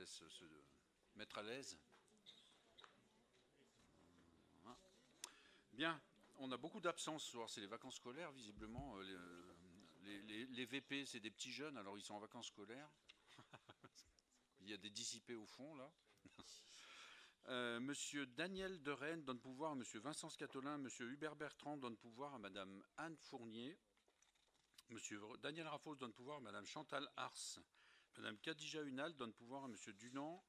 laisse se mettre à l'aise. Bien, on a beaucoup d'absences ce soir, c'est les vacances scolaires visiblement. Les VP c'est des petits jeunes, alors ils sont en vacances scolaires. Il y a des dissipés au fond là. Monsieur Daniel de Rennes donne pouvoir à Monsieur Vincent Scatolin, Monsieur Hubert Bertrand donne pouvoir à Madame Anne Fournier, Monsieur Daniel Raffos donne pouvoir à Madame Chantal Ars, Madame Khadija Hunal donne pouvoir à Monsieur Dunant,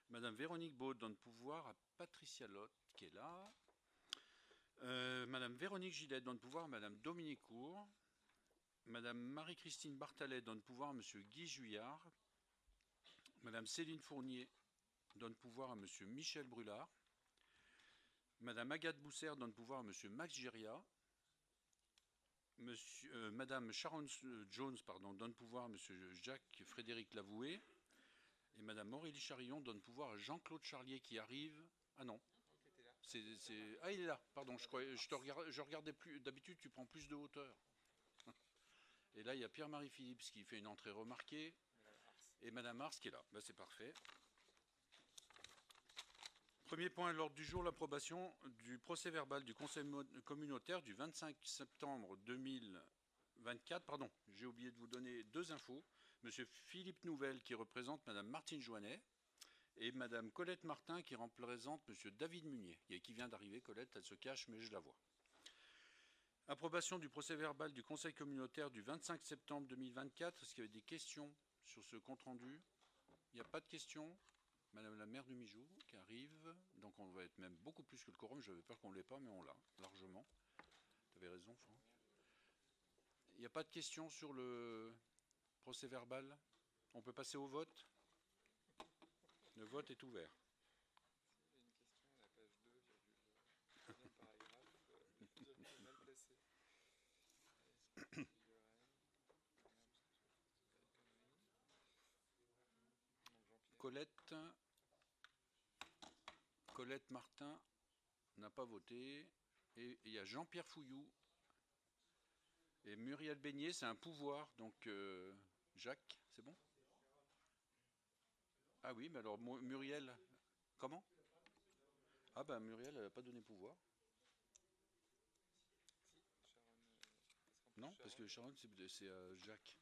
Madame Véronique Baud donne pouvoir à Patricia Lotte qui est là, Madame Véronique Gillet donne pouvoir à Madame Dominique Cour, Madame Marie-Christine Barthalet donne pouvoir à Monsieur Guy Juillard, Madame Céline Fournier donne pouvoir à Monsieur Michel Brulard, Madame Agathe Bousser donne pouvoir à Monsieur Max Giria, Madame Sharon Jones donne pouvoir à Monsieur Jacques Frédéric Lavoué, et Madame Aurélie Charillon donne pouvoir à Jean-Claude Charlier qui arrive. Ah non. Ah, il est là, pardon, je regardais plus. D'habitude, tu prends plus de hauteur. Et là, il y a Pierre-Marie Philippe qui fait une entrée remarquée. Et Madame Mars qui est là. Ben, c'est parfait. Premier point à l'ordre du jour, l'approbation du procès verbal du Conseil communautaire du 25 septembre 2024. Pardon, j'ai oublié de vous donner deux infos. Monsieur Philippe Nouvel qui représente Madame Martine Joannet et Madame Colette Martin qui représente Monsieur David Munier. Et qui vient d'arriver, Colette, elle se cache, mais je la vois. Approbation du procès verbal du Conseil communautaire du 25 septembre 2024. Est-ce qu'il y avait des questions sur ce compte-rendu? Il n'y a pas de questions. Madame la maire de Mijoux qui arrive. Donc on va être même beaucoup plus que le quorum. J'avais peur qu'on ne l'ait pas, mais on l'a, largement. Tu avais raison, Franck. Il n'y a pas de questions sur le procès verbal. On peut passer au vote. Le vote est ouvert. Une question à la page 2, deuxième paragraphe, mal placé. Colette Martin n'a pas voté. Et il y a Jean-Pierre Fouillou. Et Muriel Beignet, c'est un pouvoir. Donc, Jacques, c'est bon? Ah oui, mais alors Muriel, comment? Ah ben Muriel, elle n'a pas donné pouvoir. Non, parce que Sharon, c'est Jacques.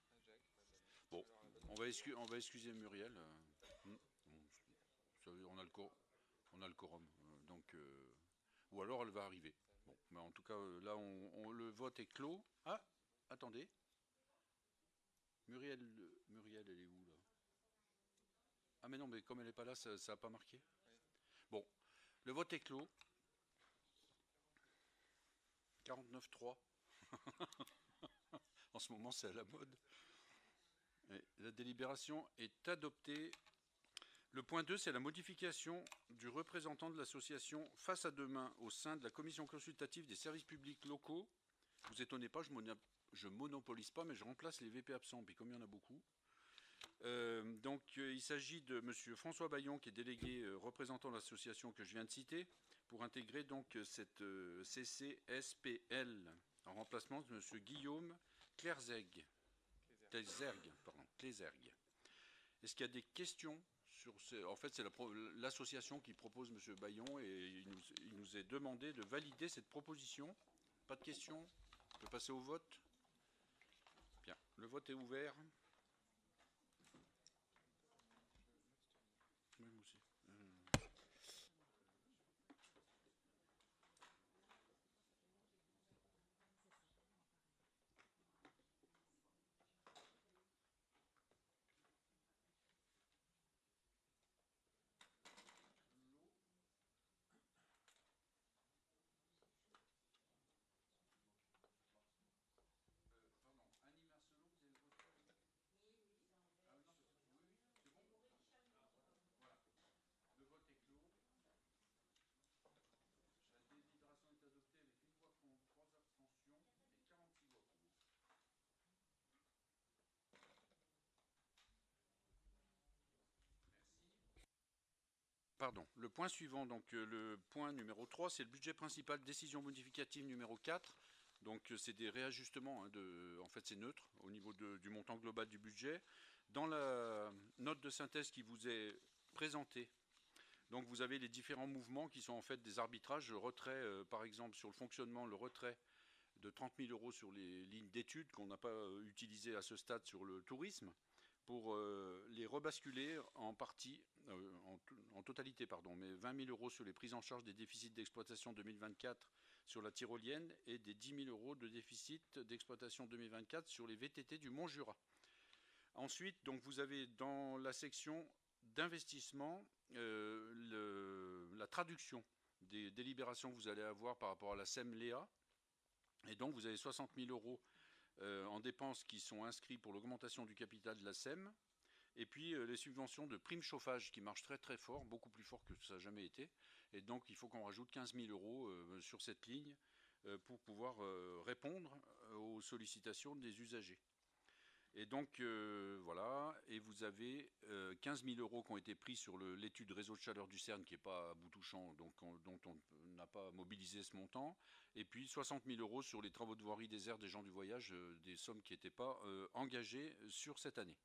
Bon, on va excuser Muriel. On a le quorum. Donc, ou alors elle va arriver. Bon, mais en tout cas, là, le vote est clos. Ah, attendez. Muriel, elle est où là? Ah mais non, mais comme elle n'est pas là, ça n'a pas marqué. Bon, le vote est clos. 49-3. En ce moment, c'est à la mode. Et la délibération est adoptée. Le point 2, c'est la modification du représentant de l'association Face à Demain au sein de la commission consultative des services publics locaux. Vous étonnez pas, je monopolise pas, mais je remplace les VP absents, puis comme il y en a beaucoup. Il s'agit de M. François Bayon, qui est délégué représentant de l'association que je viens de citer, pour intégrer donc cette CCSPL en remplacement de M. Guillaume Clézergue. Est-ce qu'il y a des questions sur en fait, c'est l'association qui propose M. Bayon et il nous est demandé de valider cette proposition. Pas de questions? On peut passer au vote? Bien, le vote est ouvert. Oui, moi aussi. Pardon. Le point suivant, donc le point numéro 3, c'est le budget principal, décision modificative numéro 4. Donc c'est des réajustements, en fait c'est neutre au niveau du montant global du budget. Dans la note de synthèse qui vous est présentés. Donc vous avez les différents mouvements qui sont en fait des arbitrages. Le retrait, par exemple, sur le fonctionnement, le retrait de 30 000 € sur les lignes d'études qu'on n'a pas utilisées à ce stade sur le tourisme, pour les rebasculer en partie, en totalité, pardon, mais 20 000 € sur les prises en charge des déficits d'exploitation 2024 sur la tyrolienne et des 10 000 € de déficit d'exploitation 2024 sur les VTT du Mont-Jura. Ensuite, donc, vous avez dans la section d'investissement la traduction des délibérations que vous allez avoir par rapport à la SEM-Léa. Et donc, vous avez 60 000 € en dépenses qui sont inscrits pour l'augmentation du capital de la SEM. Et puis, les subventions de prime chauffage qui marchent très très fort, beaucoup plus fort que ça n'a jamais été. Et donc, il faut qu'on rajoute 15 000 € sur cette ligne pour pouvoir répondre aux sollicitations des usagers. Et donc, voilà, et vous avez 15 000 € qui ont été pris sur l'étude réseau de chaleur du CERN, qui n'est pas à bout touchant, donc dont on n'a pas mobilisé ce montant, et puis 60 000 € sur les travaux de voirie des aires des gens du voyage, des sommes qui n'étaient pas engagées sur cette année.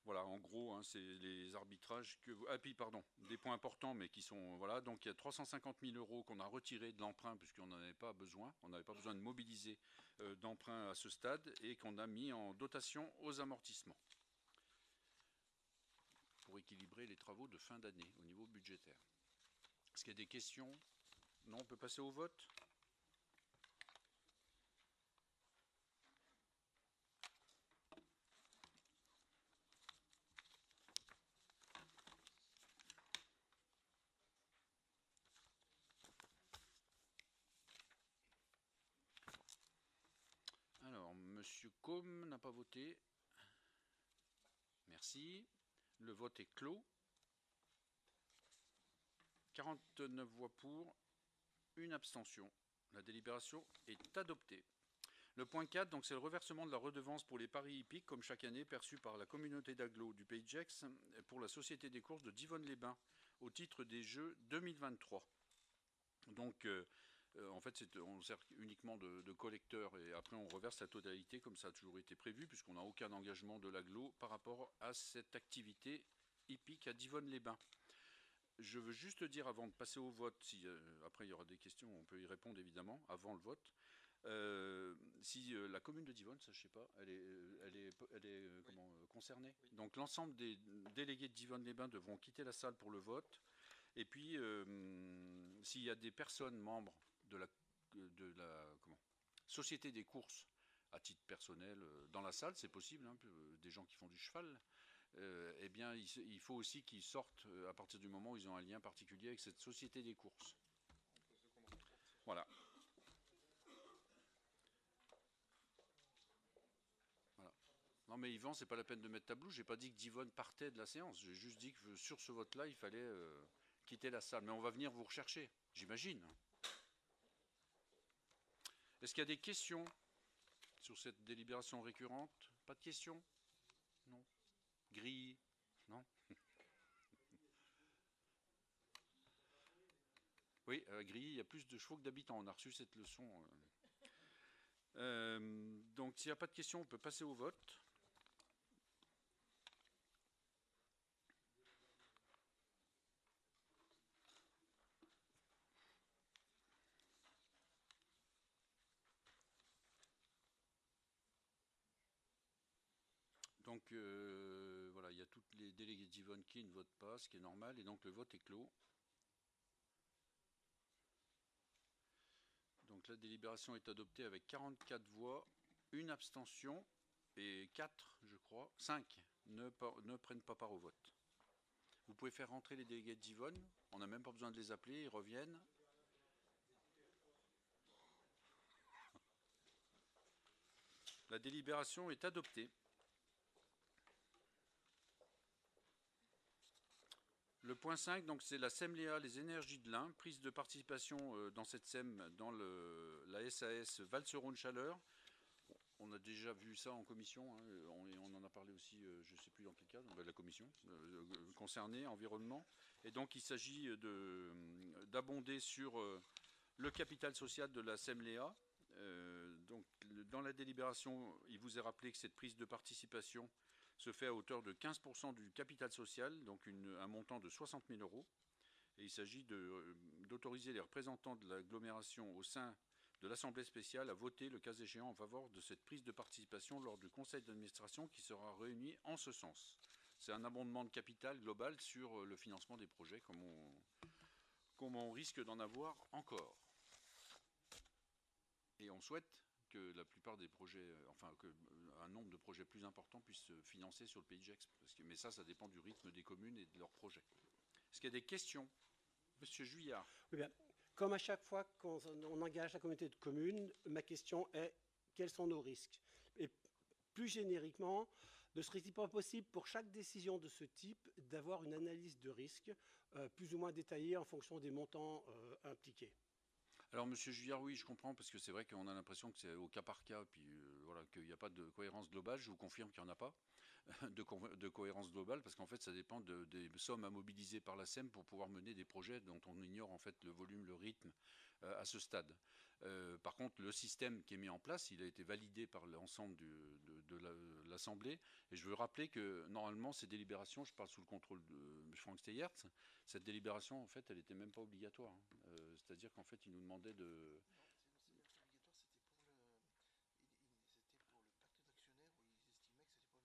Voilà, en gros, hein, c'est les arbitrages que vous... Ah, puis, pardon, des points importants, mais qui sont... Voilà, donc il y a 350 000 € qu'on a retirés de l'emprunt, puisqu'on n'en avait pas besoin. On n'avait pas besoin de mobiliser d'emprunt à ce stade, et qu'on a mis en dotation aux amortissements pour équilibrer les travaux de fin d'année au niveau budgétaire. Est-ce qu'il y a des questions? Non, on peut passer au vote. Alors, Monsieur Combe n'a pas voté. Merci. Le vote est clos. 49 voix pour, une abstention. La délibération est adoptée. Le point 4, donc, c'est le reversement de la redevance pour les paris hippiques, comme chaque année, perçue par la communauté d'agglos du Pays de Gex pour la Société des courses de Divonne-les-Bains au titre des Jeux 2023. Donc, en fait, on sert uniquement de collecteur et après on reverse la totalité comme ça a toujours été prévu puisqu'on n'a aucun engagement de l'agglo par rapport à cette activité hippique à Divonne-les-Bains. Je veux juste dire avant de passer au vote, si après il y aura des questions, on peut y répondre évidemment avant le vote. Si la commune de Divonne, ça je sais pas, elle est comment, concernée. Oui. Donc l'ensemble des délégués de Divonne-les-Bains devront quitter la salle pour le vote. Et puis s'il y a des personnes membres de la société des courses à titre personnel dans la salle, c'est possible, hein, des gens qui font du cheval. Eh bien, il faut aussi qu'ils sortent à partir du moment où ils ont un lien particulier avec cette société des courses. Voilà. Voilà. Non mais Yvan, c'est pas la peine de mettre ta blouse. J'ai pas dit que Divonne partait de la séance. J'ai juste dit que sur ce vote-là, il fallait quitter la salle. Mais on va venir vous rechercher, j'imagine. Est-ce qu'il y a des questions sur cette délibération récurrente? Pas de questions? Non. Grille? Non. Oui, à Grilly, il y a plus de chevaux que d'habitants. On a reçu cette leçon. Donc, s'il n'y a pas de questions, on peut passer au vote. Donc, voilà, il y a tous les délégués d'Yvonne qui ne votent pas, ce qui est normal, et donc le vote est clos. Donc, la délibération est adoptée avec 44 voix, une abstention, et 4, je crois, 5 ne prennent pas part au vote. Vous pouvez faire rentrer les délégués d'Yvonne, on n'a même pas besoin de les appeler, ils reviennent. La délibération est adoptée. Le point 5, donc c'est la SEM-Léa, les énergies de l'Ain, prise de participation dans cette SEM dans la SAS Val-Seronde-Chaleur. On a déjà vu ça en commission, hein, on en a parlé aussi, je ne sais plus dans quel cas, la commission concernée, environnement. Et donc il s'agit d'abonder sur le capital social de la SEM-Léa. Donc dans la délibération, il vous est rappelé que cette prise de participation se fait à hauteur de 15% du capital social, donc un montant de 60 000 euros. Et il s'agit d'autoriser les représentants de l'agglomération au sein de l'Assemblée spéciale à voter, le cas échéant, en faveur de cette prise de participation lors du conseil d'administration qui sera réuni en ce sens. C'est un abondement de capital global sur le financement des projets, comme on risque d'en avoir encore. Et on souhaite que la plupart des projets, enfin qu'un nombre de projets plus importants puissent se financer sur le PIGEX. Mais ça dépend du rythme des communes et de leurs projets. Est-ce qu'il y a des questions? Monsieur Juillard. Oui, bien. Comme à chaque fois qu'on engage la communauté de communes, ma question est quels sont nos risques? Et plus génériquement, ne serait-il pas possible pour chaque décision de ce type d'avoir une analyse de risque plus ou moins détaillée en fonction des montants impliqués? Alors, Monsieur Juillard, oui, je comprends, parce que c'est vrai qu'on a l'impression que c'est au cas par cas, puis voilà, qu'il n'y a pas de cohérence globale. Je vous confirme qu'il n'y en a pas de cohérence globale, parce qu'en fait, ça dépend des sommes à mobiliser par la SEM pour pouvoir mener des projets dont on ignore en fait le volume, le rythme à ce stade. Par contre, le système qui est mis en place, il a été validé par l'ensemble de l'Assemblée. Et je veux rappeler que normalement, ces délibérations, je parle sous le contrôle de Franck Steyerts, cette délibération, en fait, elle n'était même pas obligatoire. C'est-à-dire qu'en fait, il nous demandait de...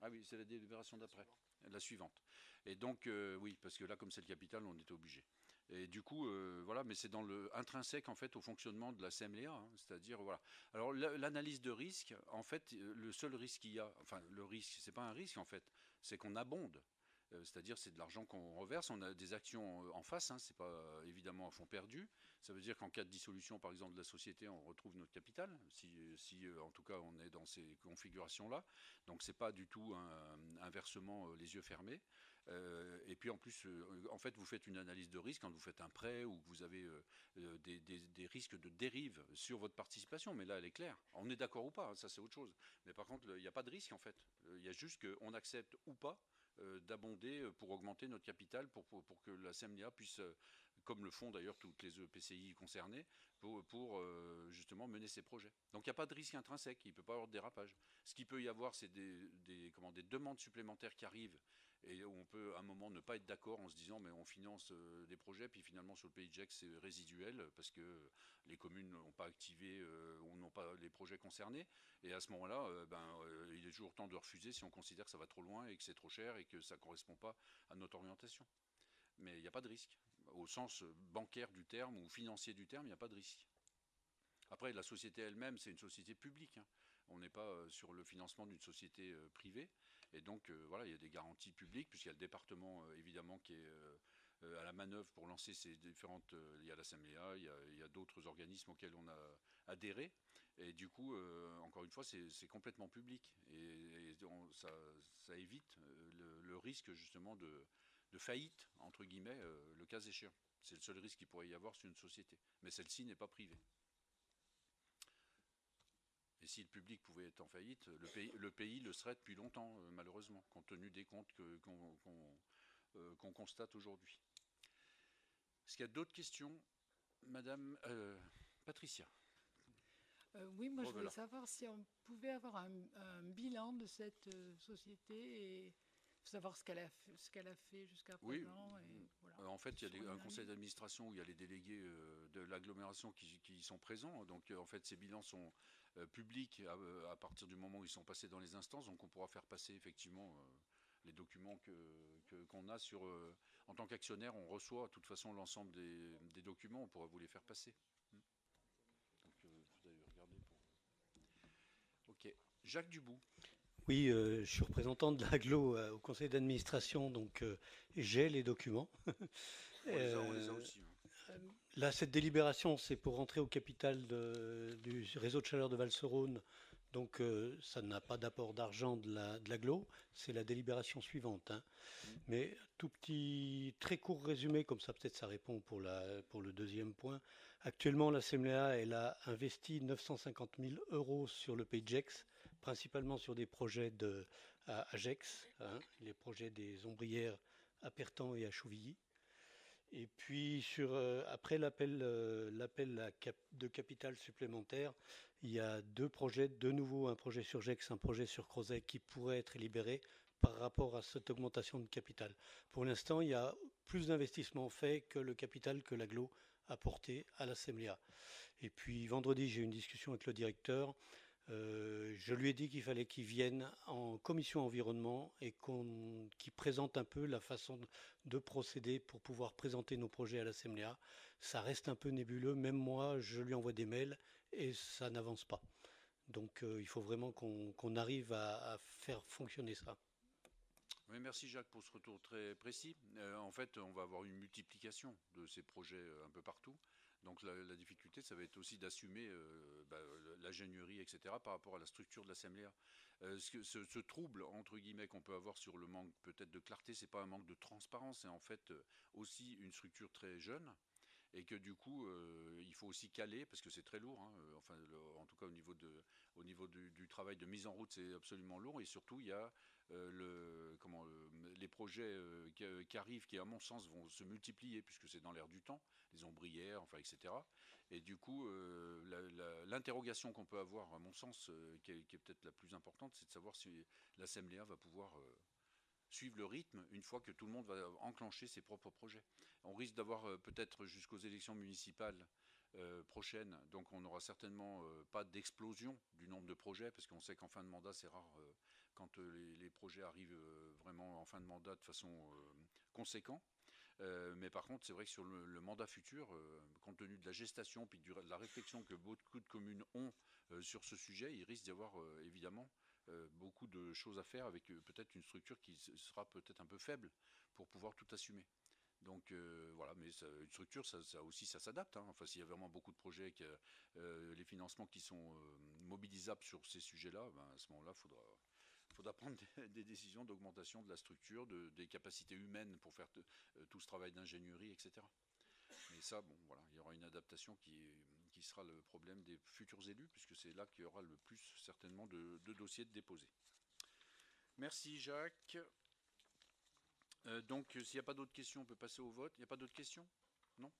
Ah oui, c'est la délibération d'après, la suivante. Et donc, oui, parce que là, comme c'est le capital, on était obligé. Et du coup, voilà, mais c'est dans le intrinsèque en fait au fonctionnement de la CMLA, hein, c'est-à-dire voilà. Alors l'analyse de risque, en fait, le seul risque qu'il y a, enfin le risque, c'est pas un risque en fait, c'est qu'on abonde. C'est-à-dire c'est de l'argent qu'on reverse, on a des actions en face, hein, c'est pas évidemment un fonds perdu. Ça veut dire qu'en cas de dissolution, par exemple, de la société, on retrouve notre capital, si en tout cas on est dans ces configurations-là. Donc c'est pas du tout un versement les yeux fermés. Et puis en plus, en fait, vous faites une analyse de risque quand vous faites un prêt ou que vous avez des risques de dérive sur votre participation. Mais là, elle est claire. On est d'accord ou pas, hein, ça c'est autre chose. Mais par contre, il n'y a pas de risque en fait. Il y a juste qu'on accepte ou pas d'abonder pour augmenter notre capital pour que la CMLA puisse, comme le font d'ailleurs toutes les EPCI concernés, pour justement mener ces projets. Donc il n'y a pas de risque intrinsèque, il ne peut pas y avoir de dérapage. Ce qu'il peut y avoir, c'est des demandes supplémentaires qui arrivent et où on peut à un moment ne pas être d'accord en se disant mais on finance des projets, puis finalement sur le PIGEX c'est résiduel parce que les communes n'ont pas activé ou n'ont pas les projets concernés. Et à ce moment-là, il est toujours temps de refuser si on considère que ça va trop loin et que c'est trop cher et que ça ne correspond pas à notre orientation. Mais il n'y a pas de risque. Au sens bancaire du terme ou financier du terme, il n'y a pas de risque. Après, la société elle-même, c'est une société publique, hein. On n'est pas sur le financement d'une société privée. Et donc, voilà, il y a des garanties publiques, puisqu'il y a le département, évidemment, qui est à la manœuvre pour lancer ces différentes... il y a la CMLA, il y a d'autres organismes auxquels on a adhéré. Et du coup, encore une fois, c'est complètement public. Et ça évite le risque, justement, de faillite, entre guillemets, le cas échéant. C'est le seul risque qu'il pourrait y avoir sur une société. Mais celle-ci n'est pas privée. Et si le public pouvait être en faillite, le pays le serait depuis longtemps, malheureusement, compte tenu des comptes qu'on constate aujourd'hui. Est-ce qu'il y a d'autres questions? Madame Patricia. Oui, moi je voulais savoir si on pouvait avoir un bilan de cette société et savoir ce qu'elle a fait jusqu'à présent. Oui. Et voilà. En fait, il y a un conseil d'administration où il y a les délégués de l'agglomération qui sont présents. Donc en fait, ces bilans sont publics à partir du moment où ils sont passés dans les instances. Donc on pourra faire passer effectivement les documents qu'on a sur... en tant qu'actionnaire, on reçoit de toute façon l'ensemble des documents. On pourra vous les faire passer. Donc vous allez regarder pour... Ok. Jacques Dubout. Oui, je suis représentant de l'AGLO au conseil d'administration, donc j'ai les documents. On les a aussi. Hein. Là, cette délibération, c'est pour rentrer au capital du réseau de chaleur de Val-Sérône. Donc, ça n'a pas d'apport d'argent de l'AGLO. C'est la délibération suivante. Hein. Mais tout petit, très court résumé, comme ça peut-être ça répond pour le deuxième point. Actuellement, la CMLA, elle a investi 950 000 € sur le PIGEX, principalement sur des projets à Gex, hein, les projets des ombrières à Pertan et à Chouvilly. Et puis, après l'appel de capital supplémentaire, il y a deux projets, de nouveau un projet sur Gex, un projet sur Crozet qui pourrait être libéré par rapport à cette augmentation de capital. Pour l'instant, il y a plus d'investissements faits que le capital que l'agglo a porté à l'Assemblea. Et puis vendredi, j'ai eu une discussion avec le directeur. Je lui ai dit qu'il fallait qu'il vienne en commission environnement et qu'il présente un peu la façon de procéder pour pouvoir présenter nos projets à l'Assemblea. Ça reste un peu nébuleux, même moi je lui envoie des mails et ça n'avance pas. Donc il faut vraiment qu'on arrive à faire fonctionner ça. Oui, merci Jacques pour ce retour très précis. En fait, on va avoir une multiplication de ces projets un peu partout. Donc la difficulté, ça va être aussi d'assumer l'ingénierie, etc., par rapport à la structure de l'Assemblea. Ce trouble, entre guillemets, qu'on peut avoir sur le manque peut-être de clarté, c'est pas un manque de transparence, c'est en fait aussi une structure très jeune, et que du coup, il faut aussi caler, parce que c'est très lourd, hein, enfin, en tout cas au niveau du travail de mise en route, c'est absolument lourd, et surtout, il y a les projets qui arrivent, qui à mon sens vont se multiplier, puisque c'est dans l'air du temps, les ombrières, enfin, etc. Et du coup, l'interrogation qu'on peut avoir, à mon sens, qui est peut-être la plus importante, c'est de savoir si l'Assemblea va pouvoir suivre le rythme une fois que tout le monde va enclencher ses propres projets. On risque d'avoir peut-être jusqu'aux élections municipales prochaines, donc on n'aura certainement pas d'explosion du nombre de projets, parce qu'on sait qu'en fin de mandat, c'est rare quand les projets arrivent vraiment en fin de mandat de façon conséquente. Mais par contre, c'est vrai que sur le mandat futur, compte tenu de la gestation puis de la réflexion que beaucoup de communes ont sur ce sujet, il risque d'y avoir évidemment beaucoup de choses à faire avec peut-être une structure qui sera peut-être un peu faible pour pouvoir tout assumer. Donc voilà, mais une structure, ça aussi, ça s'adapte. Hein. Enfin, s'il y a vraiment beaucoup de projets, les financements qui sont mobilisables sur ces sujets-là, ben, à ce moment-là, il faudra prendre des décisions d'augmentation de la structure, des capacités humaines pour faire tout ce travail d'ingénierie, etc. Mais ça, bon, voilà, il y aura une adaptation qui sera le problème des futurs élus, puisque c'est là qu'il y aura le plus certainement de dossiers déposés. Merci Jacques. Donc, s'il n'y a pas d'autres questions, on peut passer au vote. Il n'y a pas d'autres questions? Non?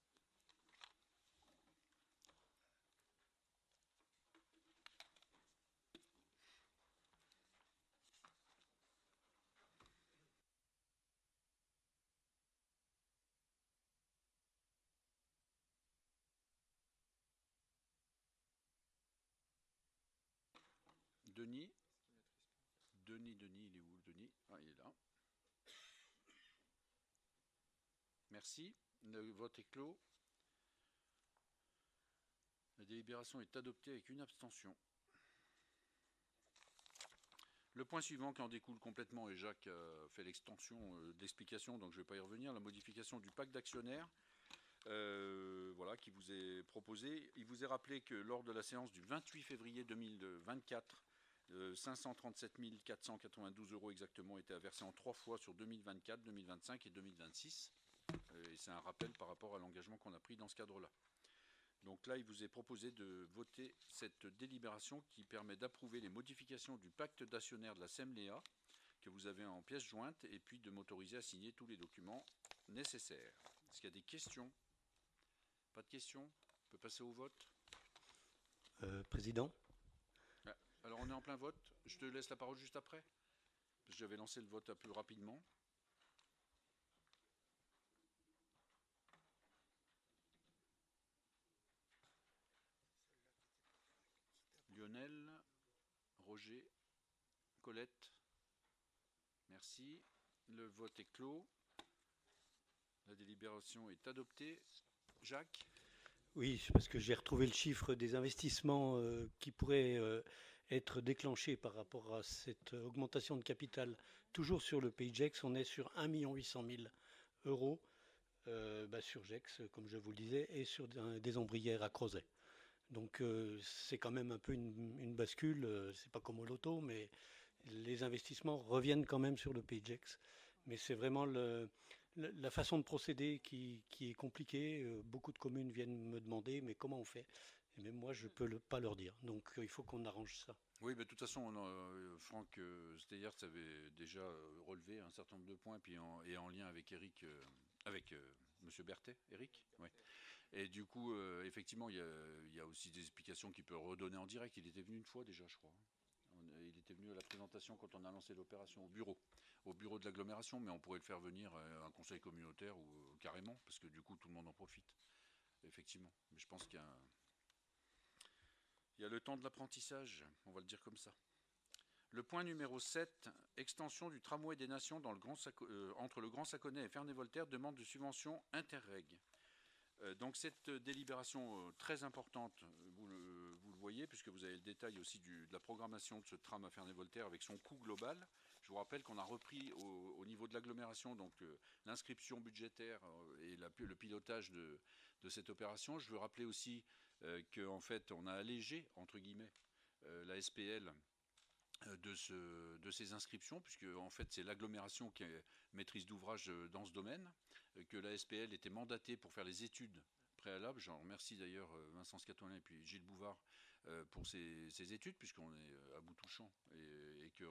Denis? Denis, il est où Denis? Ah, il est là. Merci. Le vote est clos. La délibération est adoptée avec une abstention. Le point suivant qui en découle complètement, et Jacques a fait l'extension d'explication, donc je ne vais pas y revenir, la modification du pacte d'actionnaires, voilà, qui vous est proposé. Il vous est rappelé que lors de la séance du 28 février 2024, 537 492 € exactement étaient versés en 3 fois sur 2024, 2025 et 2026. Et c'est un rappel par rapport à l'engagement qu'on a pris dans ce cadre-là. Donc là, il vous est proposé de voter cette délibération qui permet d'approuver les modifications du pacte d'actionnaires de la SEMLEA que vous avez en pièce jointe et puis de m'autoriser à signer tous les documents nécessaires. Est-ce qu'il y a des questions? Pas de questions? On peut passer au vote. Président? Alors on est en plein vote. Je te laisse la parole juste après. Parce que j'avais lancé le vote un peu rapidement. Lionel, Roger, Colette, merci. Le vote est clos. La délibération est adoptée. Jacques? Oui, c'est parce que j'ai retrouvé le chiffre des investissements qui pourraient être déclenchés par rapport à cette augmentation de capital. Toujours sur le pays GEX, on est sur 1 800 000 € sur GEX, comme je vous le disais, et sur des ombrières à Crozet. Donc c'est quand même un peu une bascule, c'est pas comme au loto, mais les investissements reviennent quand même sur le pays GEX. Mais c'est vraiment la façon de procéder qui est compliquée. Beaucoup de communes viennent me demander, mais comment on fait? Et même moi, je ne peux pas leur dire. Donc il faut qu'on arrange ça. Oui, mais de toute façon, Franck Steyer avait déjà relevé un certain nombre de points, puis et en lien avec Eric, avec Monsieur Berthet, Eric, oui. Et du coup, effectivement, il y a aussi des explications qu'il peut redonner en direct. Il était venu une fois déjà, je crois. Il était venu à la présentation quand on a lancé l'opération au bureau. au bureau de l'agglomération, mais on pourrait le faire venir à un conseil communautaire ou carrément, parce que du coup tout le monde en profite, effectivement. Mais je pense il y a le temps de l'apprentissage, on va le dire comme ça. Le point numéro 7, extension du tramway des Nations dans entre le Grand Saconnet et Ferney-Voltaire, demande de subvention Interreg. Donc cette délibération très importante, vous le voyez, puisque vous avez le détail aussi de la programmation de ce tram à Ferney-Voltaire avec son coût global. Je vous rappelle qu'on a repris au niveau de l'agglomération donc l'inscription budgétaire et le pilotage de cette opération. Je veux rappeler aussi qu'en fait on a allégé, entre guillemets, la SPL de ces inscriptions, puisque en fait c'est l'agglomération qui est maîtrise d'ouvrage dans ce domaine, que la SPL était mandatée pour faire les études préalables. J'en remercie d'ailleurs Vincent Scatolin et puis Gilles Bouvard pour ces études, puisqu'on est à bout touchant et qu'il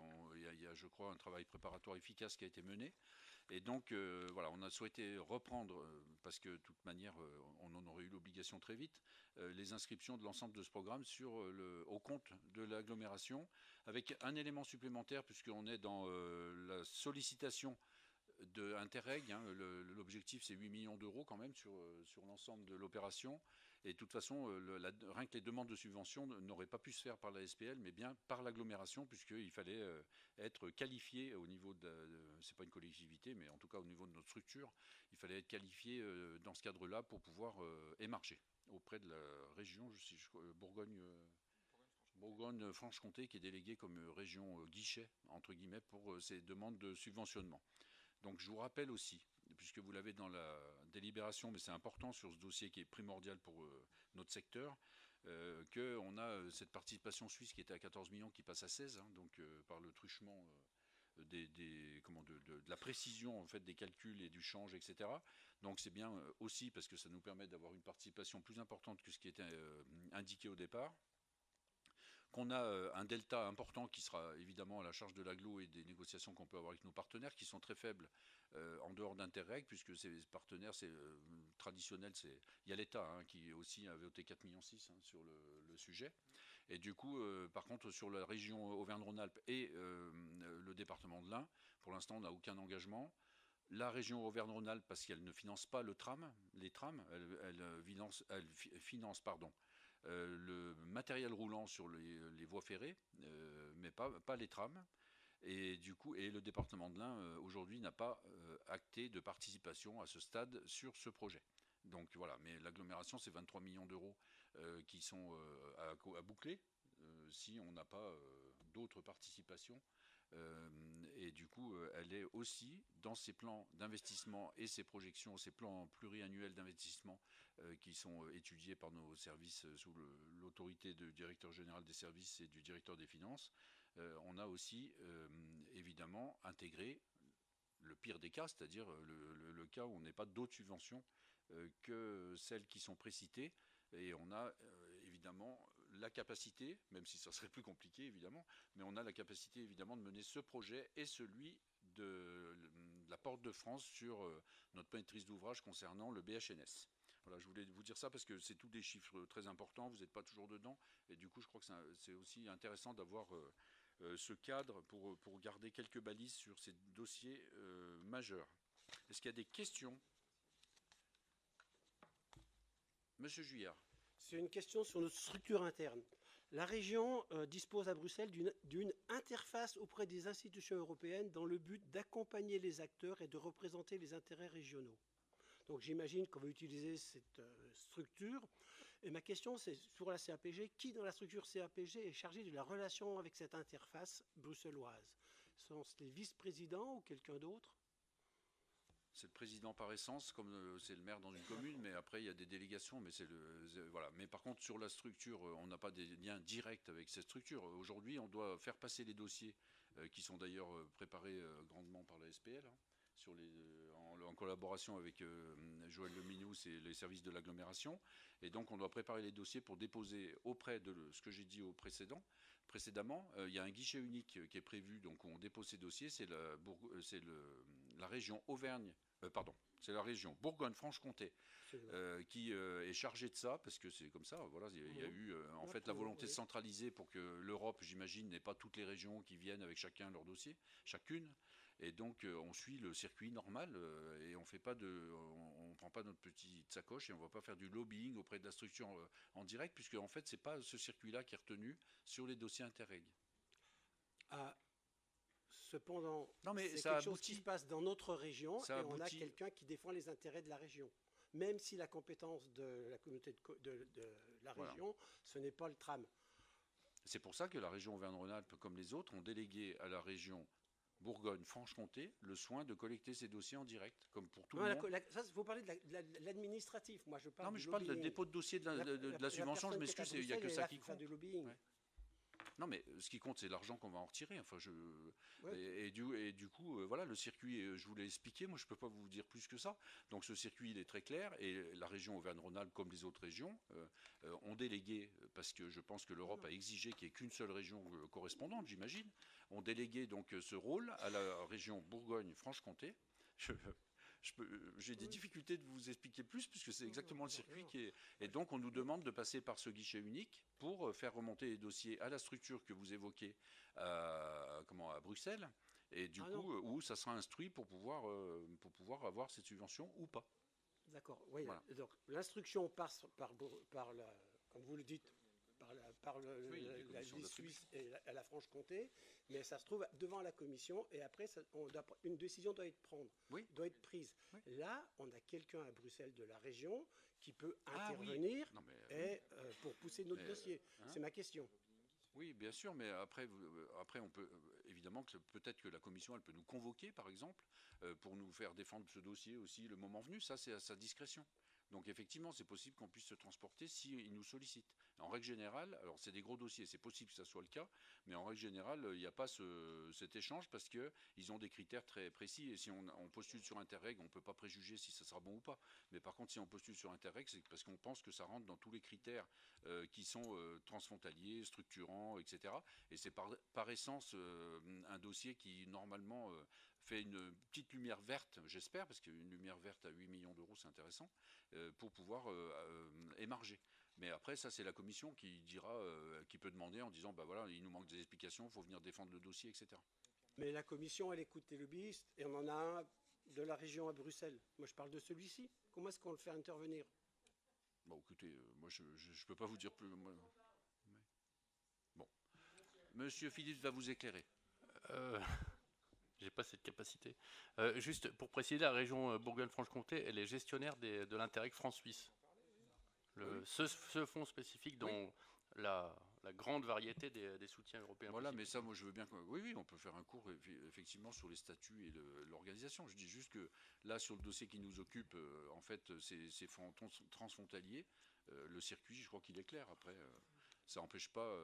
y a, je crois, un travail préparatoire efficace qui a été mené. Et donc, voilà, on a souhaité reprendre, parce que de toute manière, on en aurait eu l'obligation très vite, les inscriptions de l'ensemble de ce programme au compte de l'agglomération, avec un élément supplémentaire, puisqu'on est dans la sollicitation de Interreg. Hein, l'objectif, c'est 8 millions d'euros quand même sur l'ensemble de l'opération. Et de toute façon, rien que les demandes de subvention n'auraient pas pu se faire par la SPL, mais bien par l'agglomération, puisqu'il fallait être qualifié au niveau c'est pas une collectivité, mais en tout cas au niveau de notre structure, il fallait être qualifié dans ce cadre-là pour pouvoir émarger auprès de la région Bourgogne-Franche-Comté, qui est déléguée comme région guichet, entre guillemets, pour ces demandes de subventionnement. Donc je vous rappelle aussi, puisque vous l'avez dans la délibération, mais c'est important sur ce dossier qui est primordial pour notre secteur, qu'on a cette participation suisse qui était à 14 millions qui passe à 16, hein, donc par le truchement de la précision en fait, des calculs et du change, etc. Donc c'est bien aussi parce que ça nous permet d'avoir une participation plus importante que ce qui était indiqué au départ. Qu'on a un delta important qui sera évidemment à la charge de l'agglo et des négociations qu'on peut avoir avec nos partenaires qui sont très faibles en dehors d'Interreg, puisque ces partenaires traditionnels, il y a l'État hein, qui aussi a voté 4,6 millions hein, sur le sujet. Et du coup, par contre, sur la région Auvergne-Rhône-Alpes et le département de l'Ain, pour l'instant, on n'a aucun engagement. La région Auvergne-Rhône-Alpes, parce qu'elle ne finance pas les trams, elle finance le matériel roulant sur les voies ferrées, mais pas les trams. Et du coup, le département de l'Ain aujourd'hui n'a pas acté de participation à ce stade sur ce projet. Donc voilà, mais l'agglomération, c'est 23 millions d'euros qui sont à boucler si on n'a pas d'autres participations. Et du coup, elle est aussi dans ses plans d'investissement et ses projections, ses plans pluriannuels d'investissement qui sont étudiés par nos services sous l'autorité du directeur général des services et du directeur des finances. On a aussi évidemment intégré le pire des cas, c'est-à-dire le cas où on n'est pas d'autres subventions que celles qui sont précitées. Et on a évidemment la capacité, même si ça serait plus compliqué évidemment, mais on a la capacité évidemment de mener ce projet et celui de la Porte de France sur notre maîtrise d'ouvrage concernant le BHNS. Voilà, je voulais vous dire ça parce que c'est tous des chiffres très importants, vous n'êtes pas toujours dedans, et du coup je crois que c'est aussi intéressant d'avoir ce cadre pour garder quelques balises sur ces dossiers majeurs. Est-ce qu'il y a des questions? Monsieur Juillard. C'est une question sur notre structure interne. La région dispose à Bruxelles d'une interface auprès des institutions européennes dans le but d'accompagner les acteurs et de représenter les intérêts régionaux. Donc j'imagine qu'on va utiliser cette structure. Et ma question, c'est sur la CAPG, qui dans la structure CAPG est chargé de la relation avec cette interface bruxelloise? Sont-ce les vice-présidents ou quelqu'un d'autre? C'est le président par essence, comme c'est le maire dans une commune, mais après il y a des délégations, mais voilà. Mais par contre sur la structure, on n'a pas des liens directs avec cette structure. Aujourd'hui, on doit faire passer les dossiers qui sont d'ailleurs préparés grandement par la SPL, hein, en collaboration avec Joël Leminous et les services de l'agglomération. Et donc on doit préparer les dossiers pour déposer auprès de ce que j'ai dit précédemment. Il y a un guichet unique qui est prévu, donc on dépose ces dossiers. C'est la région c'est la région Bourgogne-Franche-Comté qui est chargée de ça, parce que c'est comme ça. Voilà, il y a eu en fait la volonté centralisée pour que l'Europe, j'imagine, n'ait pas toutes les régions qui viennent avec chacun leur dossier, chacune. Et donc, on suit le circuit normal et on prend pas notre petite sacoche et on va pas faire du lobbying auprès de la structure en direct, puisque en fait, c'est pas ce circuit-là qui est retenu sur les dossiers Interreg. Ah, cependant, Non, mais c'est ça quelque chose aboutit. qui se passe dans notre région Ça et on a aboutit. quelqu'un qui défend les intérêts de la région. Même si la compétence de la communauté de la Voilà. région, ce n'est pas le tram. C'est pour ça que la région Auvergne-Rhône-Alpes, comme les autres, ont délégué à la région Bourgogne-Franche-Comté le soin de collecter ces dossiers en direct, comme pour tout Non, le monde. ça, il faut parler de l'administratif. Moi, je parle Non, mais du je parle de lobbying. dépôt de dossier de la subvention, je personne qui est à m'excuse, il n'y a que Bruxelles est ça là qui pour faire compte. du lobbying. Ouais. Non, mais ce qui compte, c'est l'argent qu'on va en retirer. Enfin, Ouais. et du coup, voilà, le circuit, je vous l'ai expliqué, moi je ne peux pas vous dire plus que ça. Donc ce circuit, il est très clair, et la région Auvergne-Rhône-Alpes, comme les autres régions, ont délégué, parce que je pense que l'Europe a exigé qu'il n'y ait qu'une seule région correspondante, j'imagine, ont délégué donc ce rôle à la région Bourgogne-Franche-Comté. J'ai des difficultés de vous expliquer plus, puisque c'est exactement le circuit qui est. Et donc, on nous demande de passer par ce guichet unique pour faire remonter les dossiers à la structure que vous évoquez à Bruxelles, et du coup, où ça sera instruit pour pouvoir avoir cette subvention ou pas. D'accord. Oui. Voilà. Donc l'instruction passe comme vous le dites, par Oui, les la commissions liste d'attribution. suisse et la Franche-Comté, mais ça se trouve devant la commission et après une décision doit être prise. Oui. Là, on a quelqu'un à Bruxelles de la région qui peut Ah, oui. intervenir Non, mais, et, pour pousser notre Mais, dossier. hein. C'est ma question. Oui, bien sûr, mais après, on peut évidemment que peut-être que la commission, elle peut nous convoquer, par exemple, pour nous faire défendre ce dossier aussi le moment venu. Ça, c'est à sa discrétion. Donc effectivement, c'est possible qu'on puisse se transporter s'ils nous sollicitent. En règle générale, alors c'est des gros dossiers, c'est possible que ça soit le cas, mais en règle générale, il n'y a pas cet échange parce qu'ils ont des critères très précis. Et si on postule sur Interreg, on ne peut pas préjuger si ça sera bon ou pas. Mais par contre, si on postule sur Interreg, c'est parce qu'on pense que ça rentre dans tous les critères qui sont transfrontaliers, structurants, etc. Et c'est par essence un dossier qui normalement fait une petite lumière verte, j'espère, parce qu'une lumière verte à 8 millions d'euros, c'est intéressant, pour pouvoir émarger. Mais après, ça, c'est la commission qui dira, qui peut demander en disant, bah voilà, il nous manque des explications, il faut venir défendre le dossier, etc. Mais la commission, elle écoute les lobbyistes et on en a un de la région à Bruxelles. Moi, je parle de celui-ci. Comment est-ce qu'on le fait intervenir? Bon, écoutez, moi, je ne peux pas vous dire plus. Bon. Monsieur Philippe va vous éclairer. J'ai pas cette capacité. Juste pour préciser, la région Bourgogne-Franche-Comté, elle est gestionnaire de l'Interreg France-Suisse. Ce fonds spécifique dont la grande variété des soutiens européens. Voilà, possibles. mais ça, moi, je veux bien. Oui, on peut faire un cours effectivement sur les statuts et l'organisation. Je dis juste que là, sur le dossier qui nous occupe, en fait, ces fonds transfrontaliers, le circuit, je crois qu'il est clair. Après, ça n'empêche pas,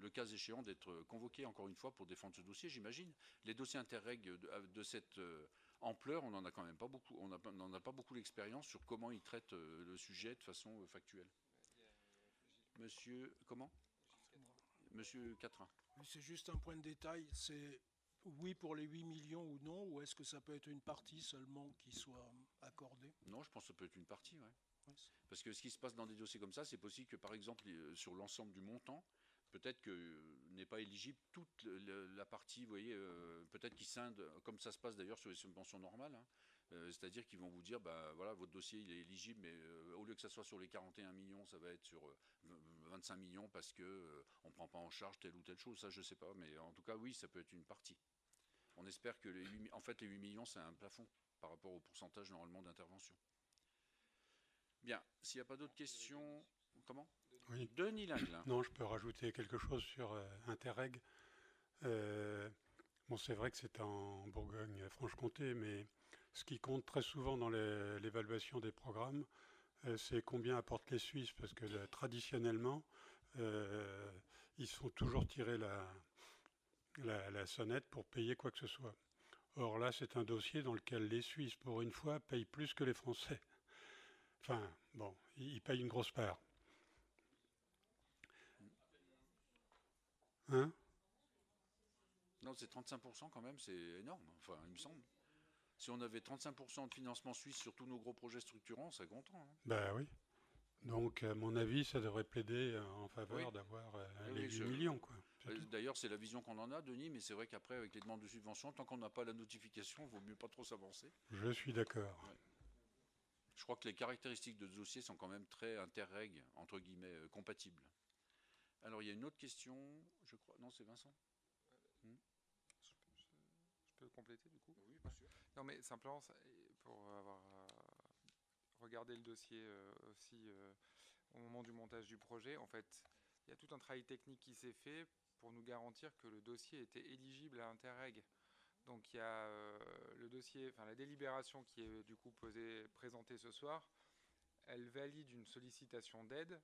le cas échéant d'être convoqué encore une fois pour défendre ce dossier, j'imagine. Les dossiers Interreg de cette ampleur, on n'en a quand même pas beaucoup. On n'en a pas beaucoup d'expérience sur comment ils traitent le sujet de façon factuelle. Monsieur, comment? Monsieur Catrin. C'est juste un point de détail, c'est oui pour les 8 millions ou non, ou est-ce que ça peut être une partie seulement qui soit accordée? Non, je pense que ça peut être une partie, ouais. Parce que ce qui se passe dans des dossiers comme ça, c'est possible que par exemple sur l'ensemble du montant, peut-être que n'est pas éligible toute la partie, vous voyez, peut-être qu'ils scindent, comme ça se passe d'ailleurs sur les subventions normales, hein, c'est-à-dire qu'ils vont vous dire, bah voilà, votre dossier il est éligible, mais au lieu que ça soit sur les 41 millions, ça va être sur 25 millions parce que on prend pas en charge telle ou telle chose. Ça, je sais pas, mais en tout cas, oui, ça peut être une partie. On espère que les 8 millions, c'est un plafond par rapport au pourcentage normalement d'intervention. Bien, s'il n'y a pas d'autres questions, comment? Oui. Denis Linglin. Non, je peux rajouter quelque chose sur Interreg. Bon, c'est vrai que c'est en Bourgogne-Franche-Comté, mais ce qui compte très souvent dans l'évaluation des programmes, c'est combien apportent les Suisses, parce que traditionnellement, ils se font toujours tirer la sonnette pour payer quoi que ce soit. Or là, c'est un dossier dans lequel les Suisses, pour une fois, payent plus que les Français. Enfin, bon, ils payent une grosse part. Hein? Non, c'est 35% quand même, c'est énorme, enfin, il me semble. Si on avait 35% de financement suisse sur tous nos gros projets structurants, ça compte. Hein. Ben oui. Donc, à mon avis, ça devrait plaider en faveur Oui. d'avoir Oui, les oui, 8 millions, quoi. D'ailleurs, c'est la vision qu'on en a, Denis, mais c'est vrai qu'après, avec les demandes de subvention, tant qu'on n'a pas la notification, il vaut mieux pas trop s'avancer. Je suis d'accord. Ouais. Je crois que les caractéristiques de ce dossier sont quand même très interreg, entre guillemets, compatibles. Alors, il y a une autre question, je crois. Non, c'est Vincent. Je peux compléter du coup? Oui, bien sûr. Non, mais simplement, pour avoir regardé le dossier aussi au moment du montage du projet, en fait, il y a tout un travail technique qui s'est fait pour nous garantir que le dossier était éligible à Interreg. Donc il y a le dossier, enfin la délibération qui est du coup présentée ce soir, elle valide une sollicitation d'aide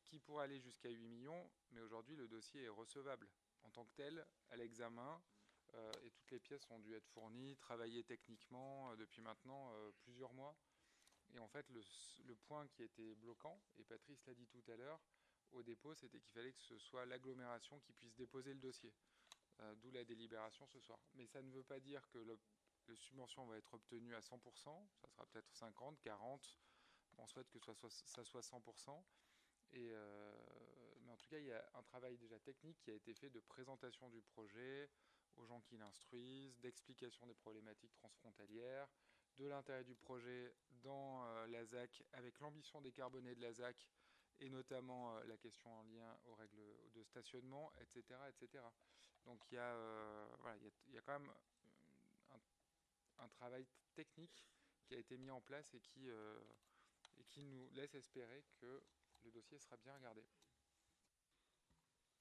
qui pourrait aller jusqu'à 8 millions, mais aujourd'hui le dossier est recevable en tant que tel à l'examen et toutes les pièces ont dû être fournies, travaillées techniquement depuis maintenant plusieurs mois. Et en fait le point qui était bloquant, et Patrice l'a dit tout à l'heure, au dépôt, c'était qu'il fallait que ce soit l'agglomération qui puisse déposer le dossier. D'où la délibération ce soir. Mais ça ne veut pas dire que la subvention va être obtenue à 100%, ça sera peut-être 50, 40, on souhaite que ça soit 100%. Mais en tout cas, il y a un travail déjà technique qui a été fait de présentation du projet aux gens qui l'instruisent, d'explication des problématiques transfrontalières, de l'intérêt du projet dans la ZAC, avec l'ambition décarbonée de la ZAC, et notamment la question en lien aux règles de stationnement, etc. etc. Donc il y a quand même un travail technique qui a été mis en place et qui nous laisse espérer que le dossier sera bien regardé.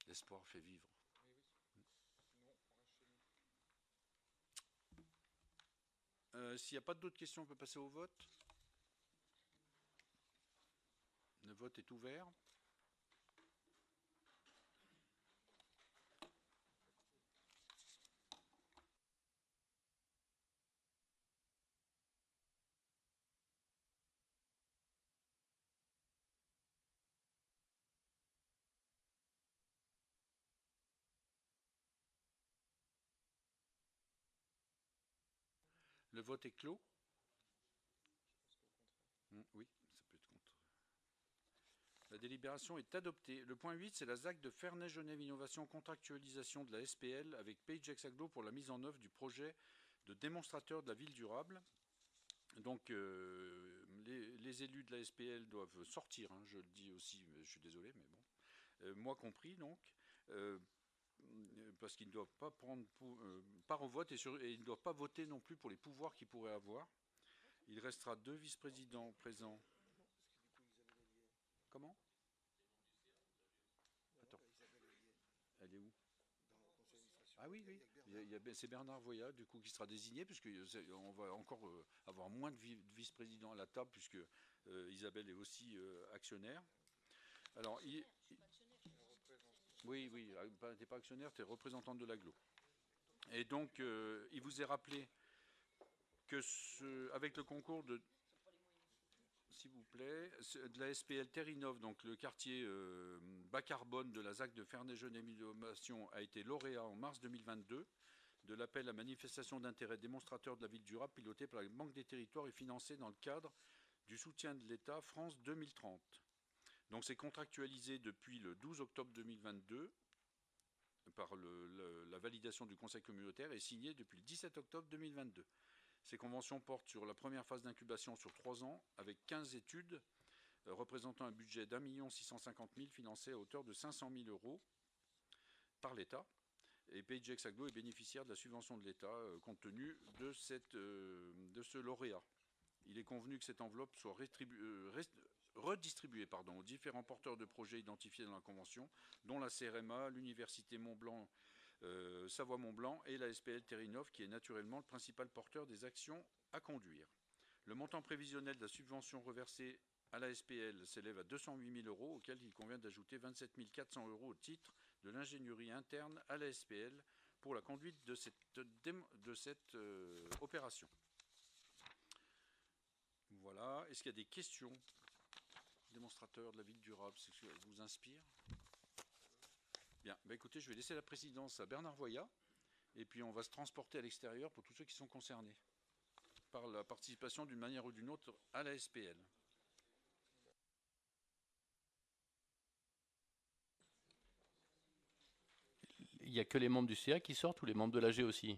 L'espoir fait vivre. S'il n'y a pas d'autres questions, on peut passer au vote. Le vote est ouvert. Le vote est clos. Oui, ça peut être contre. La délibération est adoptée. Le point 8, c'est la ZAC de Ferney-Genève Innovation, contractualisation de la SPL avec Pagex Aglo pour la mise en œuvre du projet de démonstrateur de la ville durable. Donc, les élus de la SPL doivent sortir, hein, je le dis aussi, je suis désolé, mais bon. Moi compris, donc. Parce qu'ils ne doivent pas prendre part au vote et ils ne doivent pas voter non plus pour les pouvoirs qu'ils pourraient avoir. Il restera 2 vice-présidents présents. Comment? Attends. Elle est où? Ah oui, oui. C'est Bernard Voyat, du coup, qui sera désigné, puisqu'on va encore avoir moins de vice-présidents à la table, puisque Isabelle est aussi actionnaire. Alors, oui, t'es pas actionnaire, t'es représentante de l'aglo. Et donc, il vous est rappelé que avec le concours de, s'il vous plaît, de la SPL Terrinov, donc le quartier bas carbone de la ZAC de Ferney-Genève Innovation a été lauréat en mars 2022 de l'appel à manifestation d'intérêt démonstrateur de la ville durable piloté par la Banque des Territoires et financé dans le cadre du soutien de l'État France 2030. Donc c'est contractualisé depuis le 12 octobre 2022 par la validation du Conseil communautaire et signé depuis le 17 octobre 2022. Ces conventions portent sur la première phase d'incubation sur 3 ans avec 15 études représentant un budget d'1 650 000 financé à hauteur de 500 000 € par l'État. Et Pagex Aglo est bénéficiaire de la subvention de l'État compte tenu de ce lauréat. Il est convenu que cette enveloppe soit redistribuée aux différents porteurs de projets identifiés dans la Convention, dont la CRMA, l'Université Mont-Blanc, Savoie-Mont-Blanc et la SPL Terrinov, qui est naturellement le principal porteur des actions à conduire. Le montant prévisionnel de la subvention reversée à la SPL s'élève à 208 000 €, auquel il convient d'ajouter 27 400 € au titre de l'ingénierie interne à la SPL pour la conduite de cette opération. Voilà. Est-ce qu'il y a des questions? Démonstrateur de la ville durable, c'est ce qui vous inspire? Bien, écoutez, je vais laisser la présidence à Bernard Voyat, et puis on va se transporter à l'extérieur pour tous ceux qui sont concernés par la participation d'une manière ou d'une autre à la SPL. il n'y a que les membres du CA qui sortent ou les membres de l'AG aussi?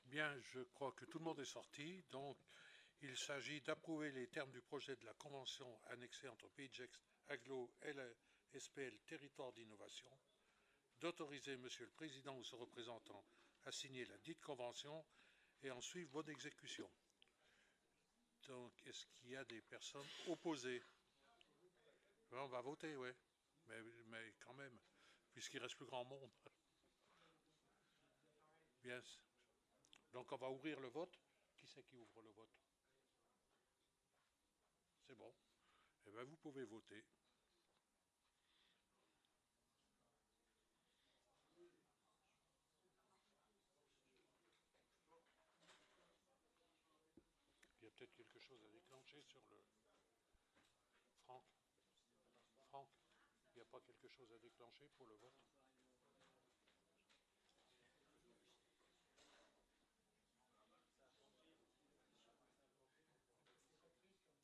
Bien, je crois que tout le monde est sorti. Donc, il s'agit d'approuver les termes du projet de la convention annexée entre PageX, Aglo et la SPL Territoire d'innovation, d'autoriser Monsieur le Président ou son représentant à signer la dite convention et en suivre bonne exécution. Donc, est-ce qu'il y a des personnes opposées? Ouais, on va voter, oui. Mais quand même, puisqu'il reste plus grand monde. Bien. Donc, on va ouvrir le vote. Qui c'est qui ouvre le vote? C'est bon. Eh bien, vous pouvez voter. Il y a peut-être quelque chose à déclencher sur le... Franck, il n'y a pas quelque chose à déclencher pour le vote?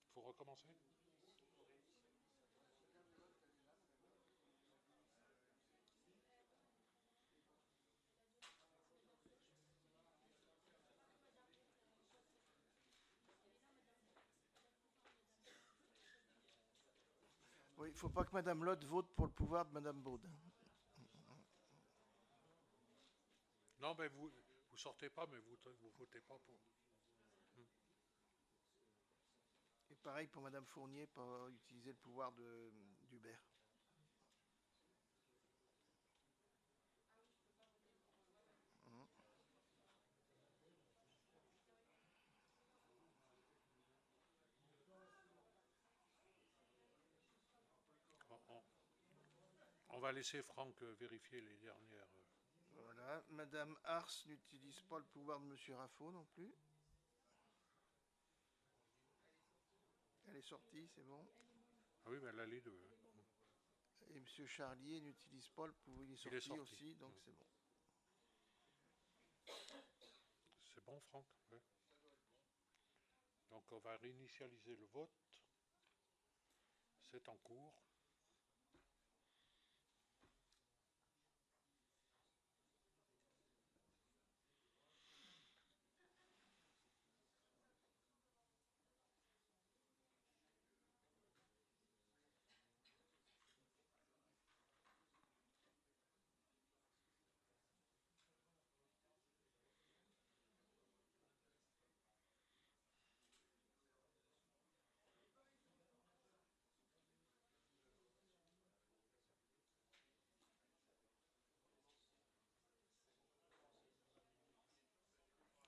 Il faut recommencer? Oui, il ne faut pas que Madame Lotte vote pour le pouvoir de Madame Baud. Non, mais vous sortez pas, mais vous votez pas pour. Et pareil pour Madame Fournier, pas utiliser le pouvoir d'Hubert. On va laisser Franck vérifier les dernières. Voilà. Madame Ars n'utilise pas le pouvoir de Monsieur Raffo non plus. Elle est sortie, c'est bon. Ah oui, mais elle a les deux. Et Monsieur Charlier n'utilise pas le pouvoir. Il est sorti aussi, donc c'est bon. C'est bon, Franck? Ouais. Donc on va réinitialiser le vote. C'est en cours.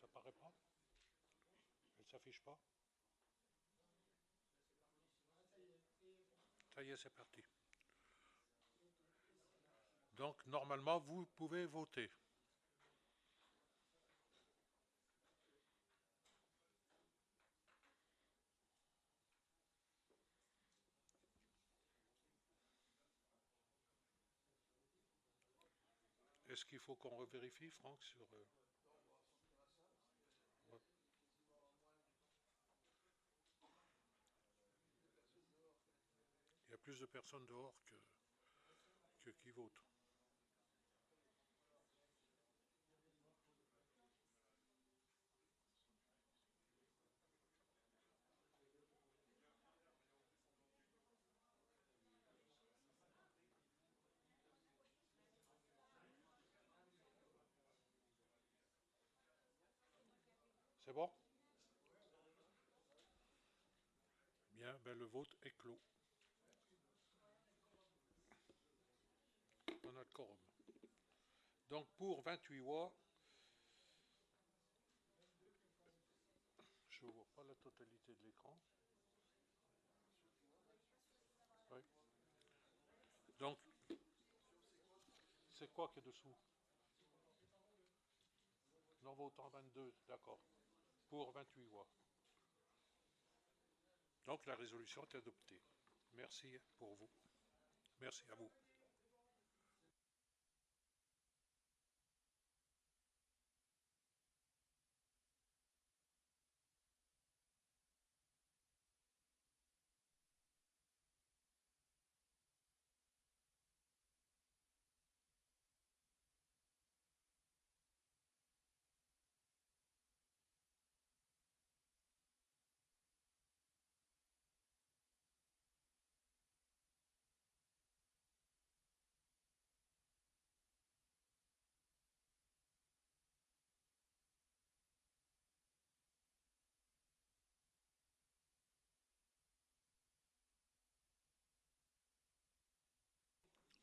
Ça paraît pas? Elle s'affiche pas? Ça y est, c'est parti. Donc normalement, vous pouvez voter. Est-ce qu'il faut qu'on revérifie, Franck, sur... Ouais. Il y a plus de personnes dehors que qui votent. C'est bon? Bien, ben, le vote est clos. On a le quorum. Donc pour 28 voix, je ne vois pas la totalité de l'écran. Oui. Donc, c'est quoi qui est dessous? Non votant 22, d'accord. Pour 28 voix. Donc la résolution est adoptée. Merci pour vous. Merci à vous.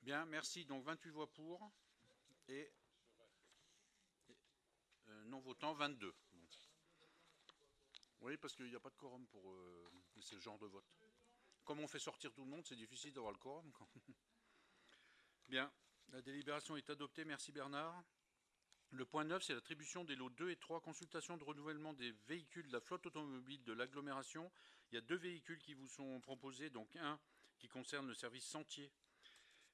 Bien, merci. Donc 28 voix pour et non votant 22. Bon. Oui, parce qu'il n'y a pas de quorum pour ce genre de vote. Comme on fait sortir tout le monde, c'est difficile d'avoir le quorum. Bien, la délibération est adoptée. Merci Bernard. Le point 9, c'est l'attribution des lots 2 et 3, consultation de renouvellement des véhicules de la flotte automobile de l'agglomération. Il y a 2 véhicules qui vous sont proposés, donc un qui concerne le service sentier.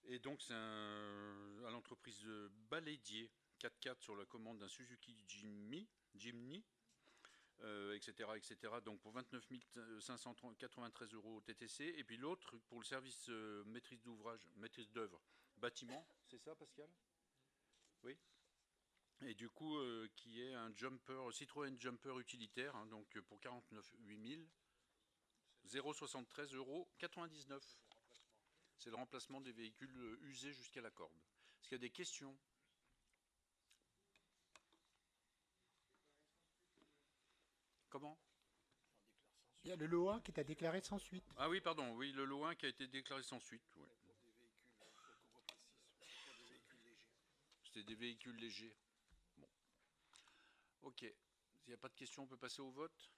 Et donc c'est à l'entreprise Balédier 4x4 sur la commande d'un Suzuki Jimny, etc. Donc pour 29 593 € TTC. Et puis l'autre pour le service maîtrise d'ouvrage, maîtrise d'œuvre, bâtiment. C'est ça Pascal? Oui. Et du coup, qui est un jumper, Citroën Jumper utilitaire, hein, donc pour 49 073 € 99. C'est le remplacement des véhicules usés jusqu'à la corde. Est-ce qu'il y a des questions? Comment? Il y a le lot 1 qui est à déclarer sans suite. Ah oui, pardon, oui, le lot 1 qui a été déclaré sans suite. Oui. C'était des véhicules légers. Bon. Ok. S'il n'y a pas de questions, on peut passer au vote.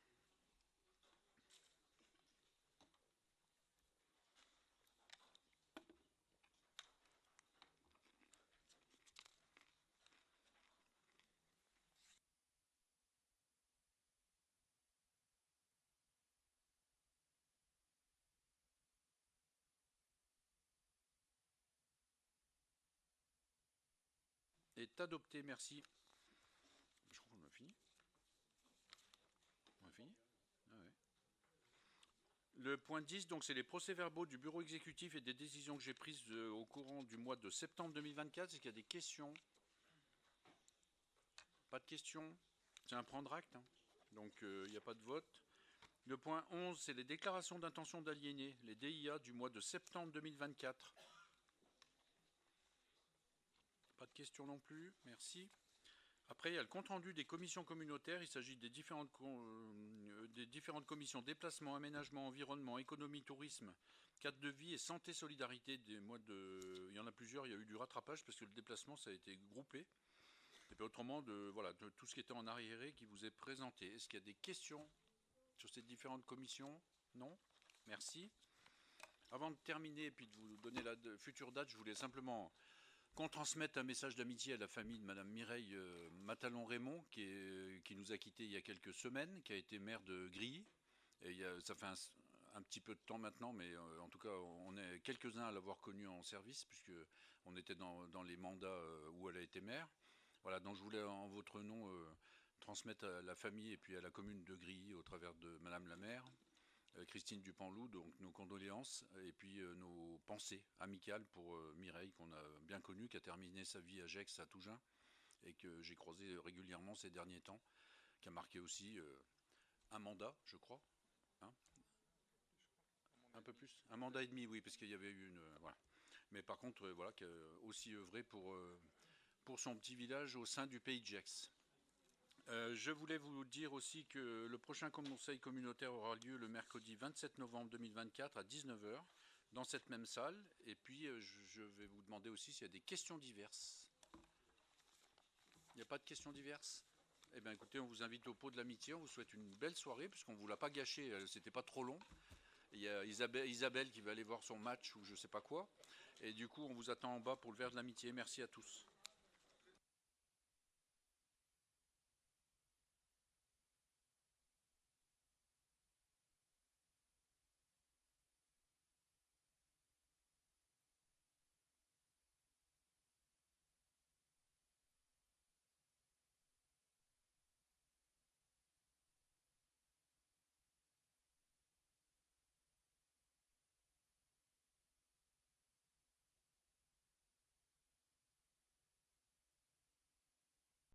Est adopté, merci. Je crois qu'on a fini. On a fini? Ah ouais. Le point 10, donc c'est les procès-verbaux du bureau exécutif et des décisions que j'ai prises au courant du mois de septembre 2024. Est-ce qu'il y a des questions? Pas de questions? C'est un prendre acte, hein. Donc il n'y a pas de vote. Le point 11, c'est les déclarations d'intention d'aliéner, les DIA du mois de septembre 2024. Pas de questions non plus, merci. Après, il y a le compte-rendu des commissions communautaires. Il s'agit des différentes commissions déplacement, aménagement, environnement, économie, tourisme, cadre de vie et santé, solidarité. Il y en a plusieurs, il y a eu du rattrapage parce que le déplacement, ça a été groupé. Et puis autrement, voilà, de tout ce qui était en arriéré qui vous est présenté. Est-ce qu'il y a des questions sur ces différentes commissions? Non? Merci. Avant de terminer et puis de vous donner la future date, je voulais simplement qu'on transmette un message d'amitié à la famille de Madame Mireille Matalon-Raymond, qui nous a quittés il y a quelques semaines, qui a été maire de Grilly. Et ça fait un petit peu de temps maintenant, mais en tout cas, on est quelques-uns à l'avoir connue en service, puisqu'on était dans les mandats où elle a été maire. Voilà, donc je voulais en votre nom transmettre à la famille et puis à la commune de Grilly, au travers de Madame la maire, Christine Dupanloup, donc nos condoléances et puis nos pensées amicales pour Mireille, qu'on a bien connue, qui a terminé sa vie à Gex, à Tougin, et que j'ai croisé régulièrement ces derniers temps, qui a marqué aussi un mandat, je crois. Hein, un peu plus, un mandat et demi, oui, parce qu'il y avait eu une... voilà. Mais par contre, voilà, qui a aussi œuvré pour son petit village au sein du pays de Gex. Je voulais vous dire aussi que le prochain conseil communautaire aura lieu le mercredi 27 novembre 2024 à 19 h dans cette même salle. Et puis, je vais vous demander aussi s'il y a des questions diverses. Il n'y a pas de questions diverses? Eh bien, écoutez, on vous invite au pot de l'amitié. On vous souhaite une belle soirée, puisqu'on ne vous l'a pas gâché. C'était pas trop long. Il y a Isabelle qui va aller voir son match ou je ne sais pas quoi. Et du coup, on vous attend en bas pour le verre de l'amitié. Merci à tous.